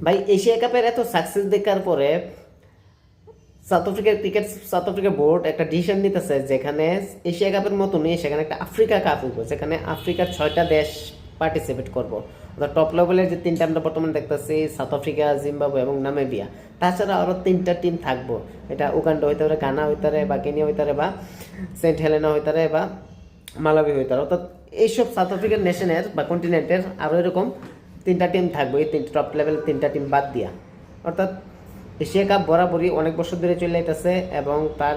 ভাই এশিয়া কাপের এত সাকসেস দেখার পরে সাউথ আফ্রিকা বোর্ড একটা ডিসিশন নিতেছে, যেখানে এশিয়া কাপের মতনই সেখানে একটা আফ্রিকা কাপ হইব, যেখানে আফ্রিকার 6টা দেশ পার্টিসিপেট করবো। অর্থাৎ টপ লেভেলের যে 3টা আমরা বর্তমানে দেখতেছি, সাউথ আফ্রিকা, জিম্বাবুয়ে এবং নামিবিয়া, তাছাড়া আরও 3টা টিম থাকবো। এটা উগান্ডা হইতে পারে, গানা হইতে পারে, বা কেনিয়া হইতে পারে, বা সেন্ট হেলেনা হইতে পারে, বা মালাবি হইতে পারে। অর্থাৎ এইসব সাউথ আফ্রিকান নেশনের বা কন্টিনেন্টের আরও এরকম 3টা টিম থাকবে, এই টপ লেভেল 3টা টিম বাদ দিয়া। অর্থাৎ এশিয়া কাপ বরাবরই অনেক বছর ধরে চলে যাইতেছে এবং তার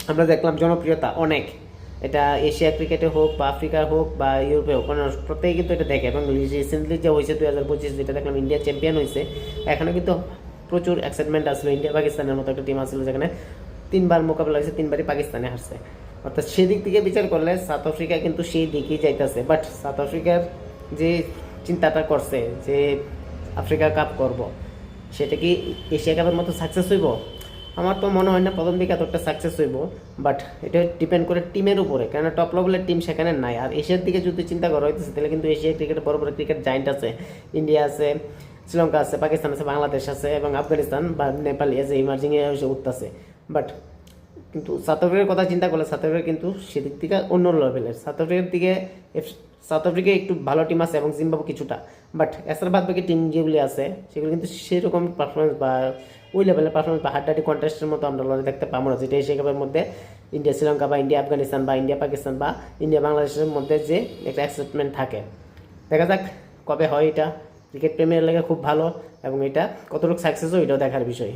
আমরা দেখলাম জনপ্রিয়তা অনেক। এটা এশিয়া ক্রিকেটে হোক বা আফ্রিকার হোক বা ইউরোপে হোক, প্রত্যেকে কিন্তু এটা দেখে। এবং রিসেন্টলি যে হয়েছে 2025, যেটা দেখলাম ইন্ডিয়া চ্যাম্পিয়ন হয়েছে, এখানে কিন্তু প্রচুর এক্সাইটমেন্ট আসলো। ইন্ডিয়া পাকিস্তানের মতো একটা টিম আসলো, যেখানে 3বার মোকাবেলা হয়েছে, 3বারই পাকিস্তানে হারছে। অর্থাৎ সেদিক থেকে বিচার করলে সাউথ আফ্রিকা কিন্তু সেই দিকেই যাইতেছে। বাট সাউথ আফ্রিকার যে চিন্তাটা করছে যে আফ্রিকা কাপ করব, সেটা কি এশিয়া কাপের মতো সাকসেস হইব? আমার তো মনে হয় না প্রথম দিকে এতটা সাকসেস হইব। বাট এটা ডিপেন্ড করে টিমের উপরে, কেননা টপ লেভেলের টিম সেখানে নাই। আর এশিয়ার দিকে যদি চিন্তা করা হইতেছে, তাহলে কিন্তু এশিয়া ক্রিকেটে বড় বড় ক্রিকেট জায়েন্ট আছে। ইন্ডিয়া আছে, শ্রীলঙ্কা আছে, পাকিস্তান আছে, বাংলাদেশ আছে এবং আফগানিস্তান বা নেপাল এসে ইমার্জিং এসে উঠতেছে। বাট কিন্তু সাউথ আফ্রিকার কথা চিন্তা করলে সাউথ আফ্রিকা কিন্তু সেদিক থেকে অন্য লেভেলের। সাউথ আফ্রিকায় একটু ভালো টিম আছে এবং জিম্বাবু কিছুটা। বাট এছাড়া বাদ বাকি টিম যেগুলি আছে সেগুলো কিন্তু সেরকম পারফরমেন্স বা ওই লেভেলের পারফরমেন্স বা হাড্ডাহাড্ডি কন্টেস্টের মতো আমরা লড়াই দেখতে পাবো না, যেটা এশিয়া কাপের মধ্যে ইন্ডিয়া শ্রীলঙ্কা বা ইন্ডিয়া আফগানিস্তান বা ইন্ডিয়া পাকিস্তান বা ইন্ডিয়া বাংলাদেশের মধ্যে যে একটা এক্সাইটমেন্ট থাকে। দেখা যাক কবে হয় এটা। ক্রিকেট প্রেমিয়ার লেগে খুব ভালো এবং এটা কতটুকু সাকসেস হয় এটাও দেখার বিষয়।